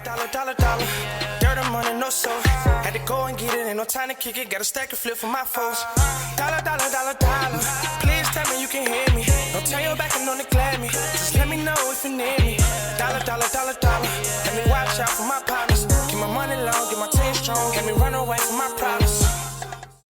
Dollar. Dirt and money, no soul. Had to go and get it, ain't no time to kick it. Got a stack and flip for my foes. Dollar. Please tell me you can hear me. Don't turn your back and don't neglect me. Just let me know if you need me. Dollar. Let me watch out for my partners. Keep my money long, get my team strong. Let me run away from my problems.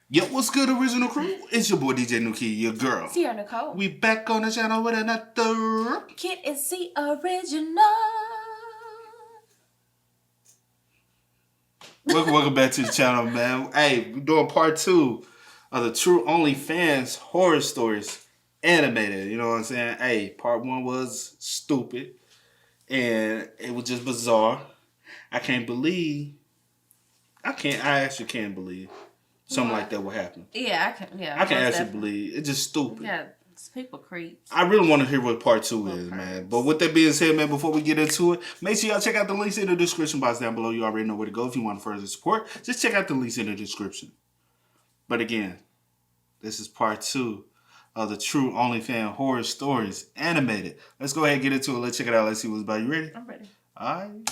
Yo, what's good, original crew? It's your boy DJ Nuki, your girl. Sierra Nicole. We back on the channel with another Kid and C original. Welcome back to the channel, man. Hey, we're doing part 2 of the true OnlyFans horror stories animated. You know what I'm saying? Hey, part 1 was stupid and it was just bizarre. I actually can't believe something like that would happen. Yeah, I can actually believe it's just stupid. Yeah, it's people creeps. I really want to hear what part 2 is, man. But with that being said, man, before we get into it, make sure y'all check out the links in the description box down below. You already know where to go if you want further support. Just check out the links in the description. But again, this is part 2 of the true OnlyFans horror stories animated. Let's go ahead and get into it. Let's check it out. Let's see what's about. You ready? I'm ready. All right.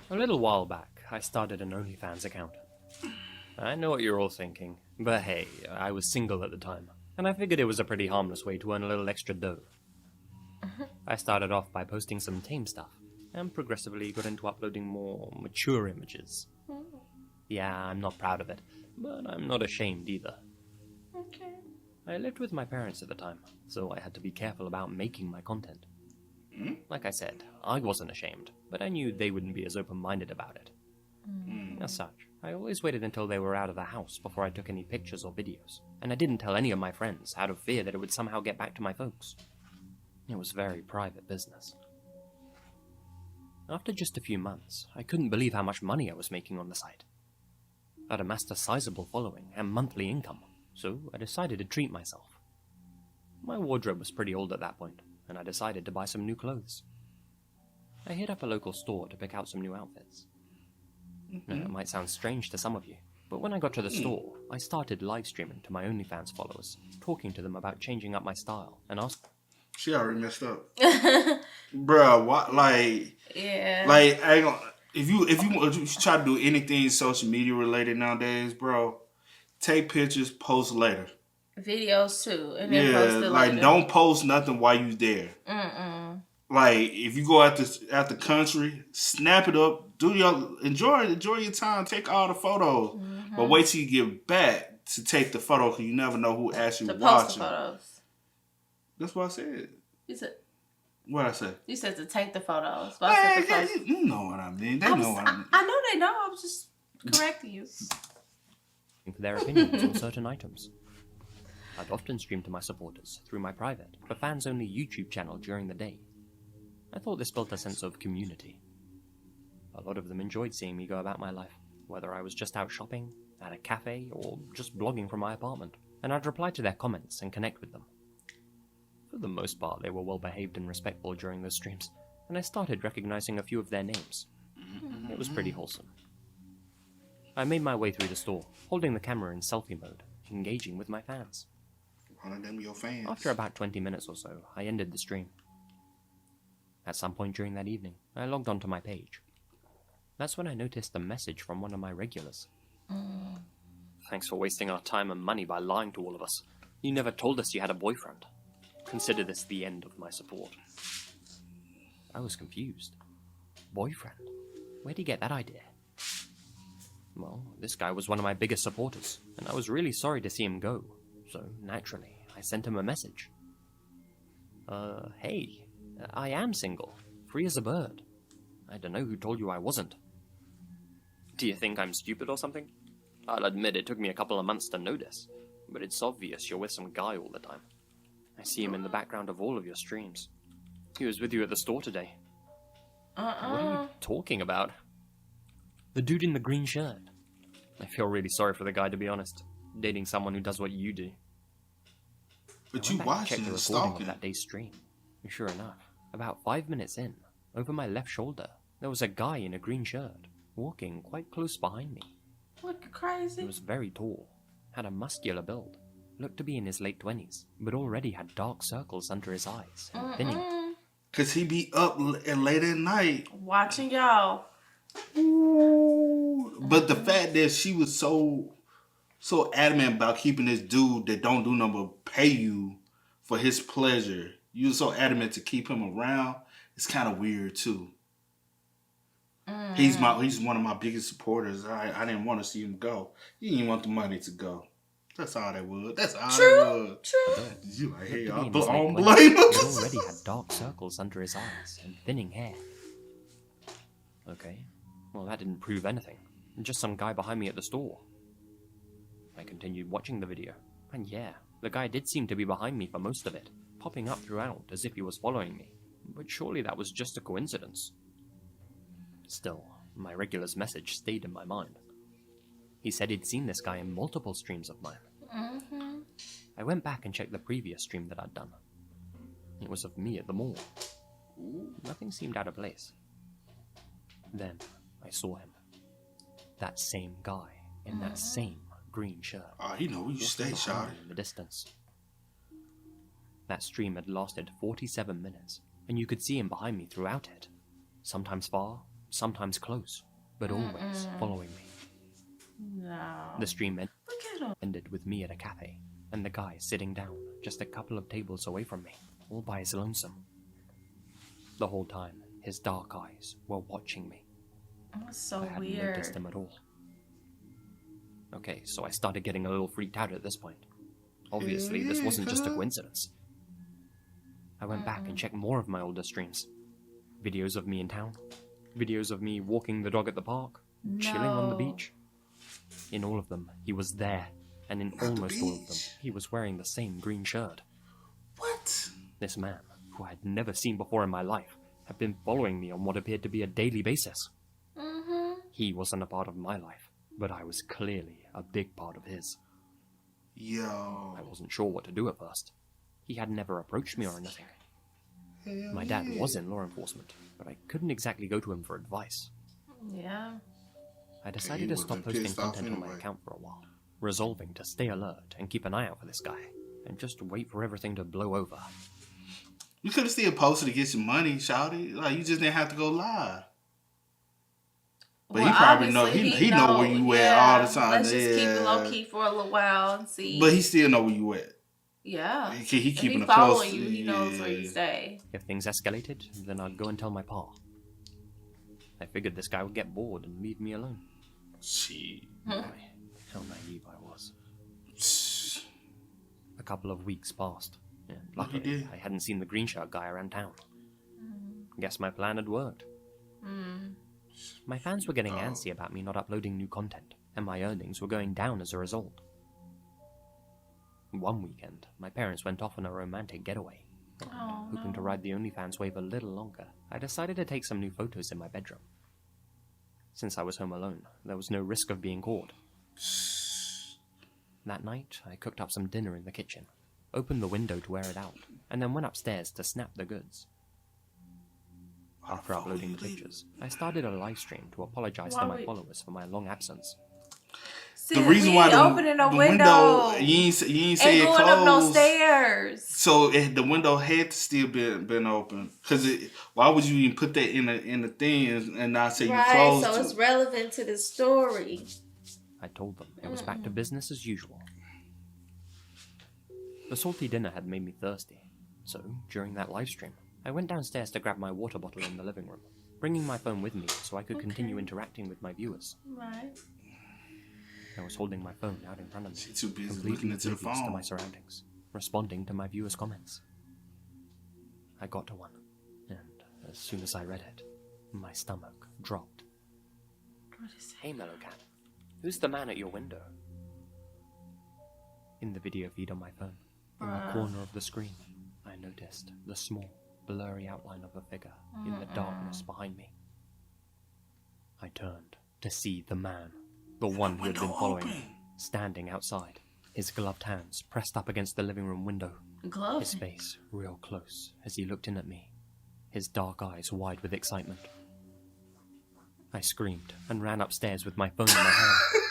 A little while back, I started an OnlyFans account. I know what you're all thinking, but hey, I was single at the time, and I figured it was a pretty harmless way to earn a little extra dough. I started off by posting some tame stuff, and progressively got into uploading more mature images. Yeah, I'm not proud of it, but I'm not ashamed either. Okay. I lived with my parents at the time, so I had to be careful about making my content. Like I said, I wasn't ashamed, but I knew they wouldn't be as open-minded about it. As such, I always waited until they were out of the house before I took any pictures or videos, and I didn't tell any of my friends out of fear that it would somehow get back to my folks. It was very private business. After just a few months, I couldn't believe how much money I was making on the site. I'd amassed a sizable following and monthly income, so I decided to treat myself. My wardrobe was pretty old at that point, and I decided to buy some new clothes. I hit up a local store to pick out some new outfits. Now, it might sound strange to some of you, but when I got to the store, I started live streaming to my OnlyFans followers, talking to them about changing up my style, and asking... She already messed up. Bruh, what, like... Yeah. Like, I ain't gonna... If you try to do anything social media related nowadays, bro, take pictures, post later. Videos too, and then post it later. Don't post nothing while you there. Like, if you go out the country, snap it up, enjoy your time, take all the photos, but wait till you get back to take the photo because you never know who actually watching. Post the photos. That's what I said. You said. What I say? You said to take the photos. But I said you know what I mean. They know what I mean. I know they know. I was just correcting you. For their opinions on certain items. I'd often stream to my supporters through my private, but fans-only YouTube channel during the day. I thought this built a sense of community. A lot of them enjoyed seeing me go about my life, whether I was just out shopping, at a cafe, or just blogging from my apartment, and I'd reply to their comments and connect with them. For the most part, they were well-behaved and respectful during those streams, and I started recognizing a few of their names. It was pretty wholesome. I made my way through the store, holding the camera in selfie mode, engaging with my fans. One of them your fans. After about 20 minutes or so, I ended the stream. At some point during that evening, I logged onto my page. That's when I noticed a message from one of my regulars. Thanks for wasting our time and money by lying to all of us. You never told us you had a boyfriend. Consider this the end of my support. I was confused. Boyfriend? Where'd he get that idea? Well, this guy was one of my biggest supporters, and I was really sorry to see him go. So, naturally, I sent him a message. Hey, I am single, free as a bird. I don't know who told you I wasn't. Do you think I'm stupid or something? I'll admit it took me a couple of months to notice, but it's obvious you're with some guy all the time. I see him in the background of all of your streams. He was with you at the store today. What are you talking about? The dude in the green shirt. I feel really sorry for the guy, to be honest. Dating someone who does what you do. But you watching the and recording stalking. of that day's stream. Sure enough, about 5 minutes in, over my left shoulder, there was a guy in a green shirt, walking quite close behind me. Looking crazy. He was very tall, had a muscular build, looked to be in his late 20s, but already had dark circles under his eyes and thinning. Cause he be up late at night. Watching y'all. Ooh. But the fact that she was so adamant about keeping this dude that don't do nothing but pay you for his pleasure. You were so adamant to keep him around. It's kind of weird too. He's one of my biggest supporters. I didn't want to see him go. He didn't want the money to go. That's all that was. That's all that was. True. You like, hey, I To me, in don't his late blame 20s, him. He already had dark circles under his eyes and thinning hair. Okay, well that didn't prove anything. Just some guy behind me at the store. I continued watching the video, and yeah, the guy did seem to be behind me for most of it, popping up throughout as if he was following me. But surely that was just a coincidence. Still, my regular's message stayed in my mind. He said he'd seen this guy in multiple streams of mine. I went back and checked the previous stream that I'd done. It was of me at the mall. Nothing seemed out of place. Then I saw him. That same guy in that same green shirt. Oh, he know where you stay, walking behind shawty. me in the distance. That stream had lasted 47 minutes, and you could see him behind me throughout it. Sometimes far, sometimes close, but always following me. No. The stream Look at him. ended with me at a cafe, and the guy sitting down just a couple of tables away from me, all by his lonesome. The whole time, his dark eyes were watching me. That's so I hadn't weird. noticed him at all. Okay, so I started getting a little freaked out at this point. Obviously, this wasn't just a coincidence. I went back and checked more of my older streams. Videos of me in town. Videos of me walking the dog at the park. Chilling on the No. beach. In all of them, he was there. And in almost all of them, he was wearing the same green shirt. What? This man, who I had never seen before in my life, had been following me on what appeared to be a daily basis. He wasn't a part of my life, but I was clearly a big part of his. Yo. I wasn't sure what to do at first. He had never approached me or anything. My dad was in law enforcement, but I couldn't exactly go to him for advice. Yeah. I decided he to would've stop been posting pissed off content on my anyway. account for a while, resolving to stay alert and keep an eye out for this guy, and just wait for everything to blow over. You could have still posted to get some money, shawty. Like, you just didn't have to go live. But Well, he probably know obviously he know where you at all the time. Let's just keep it Yeah. low key for a little while and see. But he still know where you at. yeah. He If keeping he a close. following you, he knows where you stay. If things escalated, then I'd go and tell my pa. I figured this guy would get bored and leave me alone. Shit. Boy, how naive I was. A couple of weeks passed, and luckily did. I hadn't seen the green shirt guy around town. Guess my plan had worked. My fans were getting antsy about me not uploading new content, and my earnings were going down as a result. One weekend, my parents went off on a romantic getaway. Oh, Hoping to ride the OnlyFans wave a little longer, I decided to take some new photos in my bedroom. Since I was home alone, there was no risk of being caught. That night, I cooked up some dinner in the kitchen, opened the window to air it out, and then went upstairs to snap the goods. After uploading the pictures, I started a live stream to apologize to my followers for my long absence. See, The reason we why ain't the opening a the window. you ain't say Ain't it going up no closed. stairs. So the window had to still been open. Cause why would you even put that in the thing and not say you Right, closed so it? it's relevant to the story. I told them it was back to business as usual. The salty dinner had made me thirsty, so during that live stream, I went downstairs to grab my water bottle in the living room, bringing my phone with me so I could continue interacting with my viewers. Right. I was holding my phone out in front of me, She too busy completely looking into the oblivious to phone. my surroundings, responding to my viewers' comments. I got to one, and as soon as I read it, my stomach dropped. What is Hey Mellowcat, who's the man at your window? In the video feed on my phone, in the corner of the screen, I noticed the small, blurry outline of a figure in the darkness behind me. I turned to see the man, the one who had been following me, standing outside, his gloved hands pressed up against the living room window, Glove. his face real close as he looked in at me, his dark eyes wide with excitement. I screamed and ran upstairs with my phone in my hand.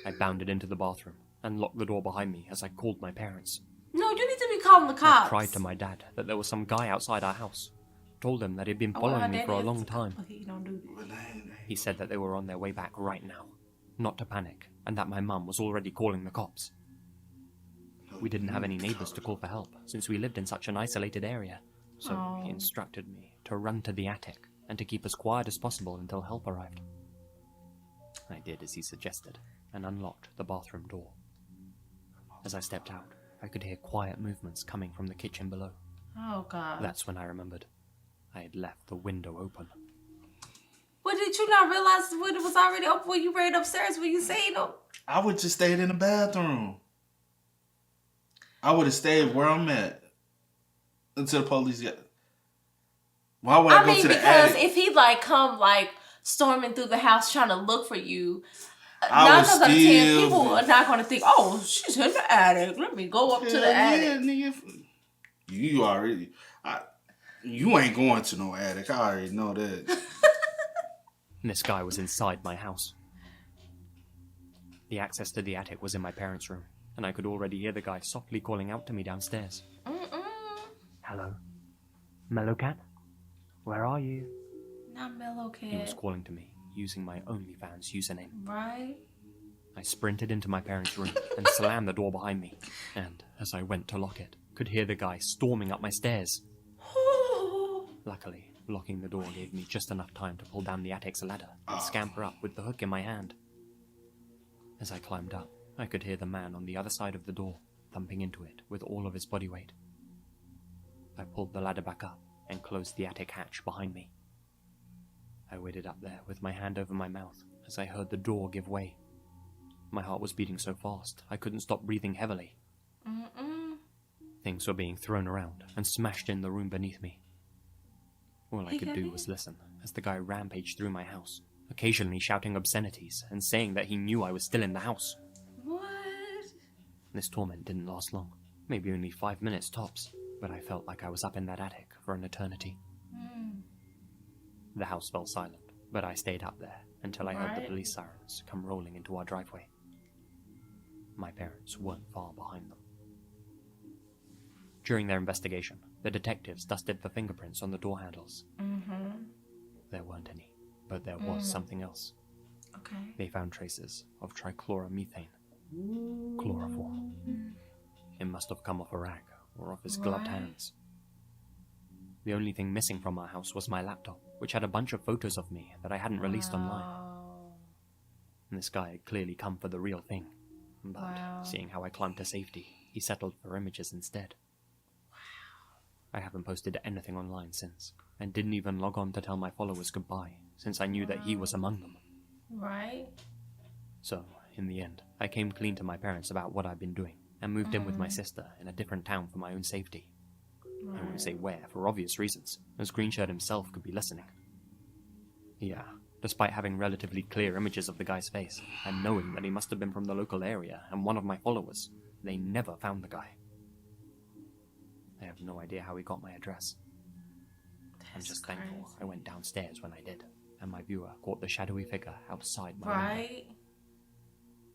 I bounded into the bathroom and locked the door behind me as I called my parents. No, you need to be calling the I cops. cried to my dad that there was some guy outside our house, told him that he'd been Oh, well, following her me for a daddy long is- time. He don't do But that. He said that they were on their way back right now, not to panic, and that my mum was already calling the cops. We didn't have any neighbors to call for help, since we lived in such an isolated area, so he instructed me to run to the attic and to keep as quiet as possible until help arrived. I did as he suggested, and unlocked the bathroom door. As I stepped out, I could hear quiet movements coming from the kitchen below. Oh, God. That's when I remembered I had left the window open. Well, did you not realize the window was already open when you ran upstairs when you seen him? I would just stayed in the bathroom. I would have stayed where I'm at until the police got. Why would I go to the because attic? if he come storming through the house trying to look for you, I 9 was times out of 10 still- people are not going to think, "Oh, she's in the attic. Let me go up to the attic." Nigga. You already. You ain't going to no attic. I already know that. This guy was inside my house. The access to the attic was in my parents' room, and I could already hear the guy softly calling out to me downstairs. Hello? Mellowcat? Where are you? Not Mellow Kid. He was calling to me, using my OnlyFans username. Right? I sprinted into my parents' room and slammed the door behind me, and as I went to lock it, could hear the guy storming up my stairs. Luckily, locking the door gave me just enough time to pull down the attic's ladder and scamper up with the hook in my hand. As I climbed up, I could hear the man on the other side of the door thumping into it with all of his body weight. I pulled the ladder back up and closed the attic hatch behind me. I waited up there with my hand over my mouth as I heard the door give way. My heart was beating so fast I couldn't stop breathing heavily. Things were being thrown around and smashed in the room beneath me. All I could do was listen as the guy rampaged through my house, occasionally shouting obscenities and saying that he knew I was still in the house. What? This torment didn't last long, maybe only 5 minutes tops, but I felt like I was up in that attic for an eternity. The house fell silent, but I stayed up there until I heard the police sirens come rolling into our driveway. My parents weren't far behind them. During their investigation, the detectives dusted for fingerprints on the door handles. There weren't any, but there was something else. Okay. They found traces of trichloromethane, chloroform. It must have come off a rag or off his gloved hands. The only thing missing from our house was my laptop, which had a bunch of photos of me that I hadn't released online. And this guy had clearly come for the real thing, but seeing how I climbed to safety, he settled for images instead. I haven't posted anything online since, and didn't even log on to tell my followers goodbye, since I knew that he was among them. Right? So, in the end, I came clean to my parents about what I'd been doing, and moved in with my sister in a different town for my own safety. I won't say where, for obvious reasons, as Greenshirt himself could be listening. Yeah, despite having relatively clear images of the guy's face, and knowing that he must have been from the local area and one of my followers, they never found the guy. I have no idea how he got my address. I'm just thankful I went downstairs when I did, and my viewer caught the shadowy figure outside my window. Right?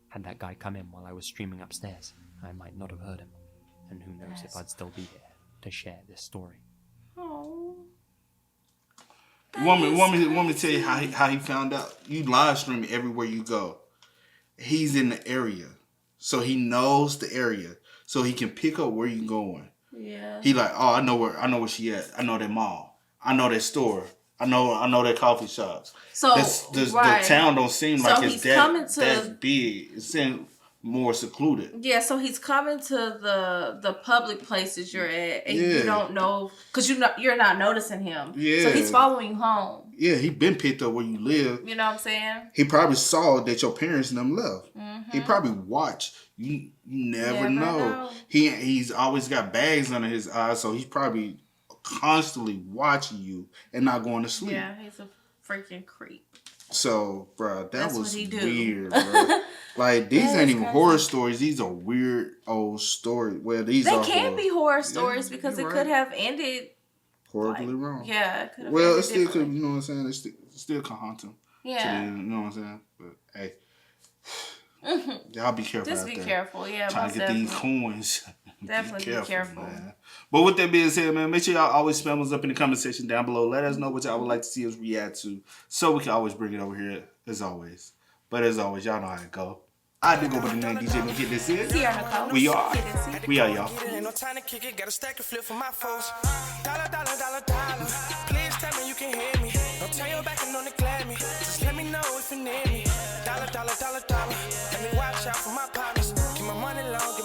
Had that guy come in while I was streaming upstairs, I might not have heard him, and who knows if I'd still be here to share this story. Oh. Want me to tell you how he found out? You live stream everywhere you go. He's in the area, so he knows the area, so he can pick up where you're going. Yeah. He like, oh, I know where she at. I know that mall. I know that store. I know that coffee shops. So the town don't seem like it's that's big. It seems more secluded. Yeah, so he's coming to the public places you're at, and you don't know because you're not noticing him. Yeah. So he's following you home. Yeah, he been picked up where you live. You know what I'm saying? He probably saw that your parents and them left. He probably watched. You never know. He's always got bags under his eyes, so he's probably constantly watching you and not going to sleep. Yeah, he's a freaking creep. So, bro, That's was what he do. weird, bro. Like, these ain't even horror stories. These are weird old stories. Well, they can be horror stories because it could have ended horribly wrong. Yeah, it could have well, ended it still could, differently. you know what I'm saying? It still can haunt him. Yeah. You know what I'm saying? But, hey, Y'all be careful Just out be there. careful. Yeah, Trying most to get these definitely. coins. Definitely be careful. Man. But with that being said, man, make sure y'all always spam us up in the comment section down below. Let us know what y'all would like to see us react to, so we can always bring it over here as always. But as always, y'all know how it go. I do go by the name DJ No Kid This Is. We are, y'all. Ain't no time to kick it, got a stack of flip for my foes. Dollar, dollar, dollar, dollar. Please tell me you can hear me. Don't turn your back and don't neglect me. Just let me know if you need me. Dollar, dollar, dollar, dollar. Let me watch out for my partners. Keep my money long.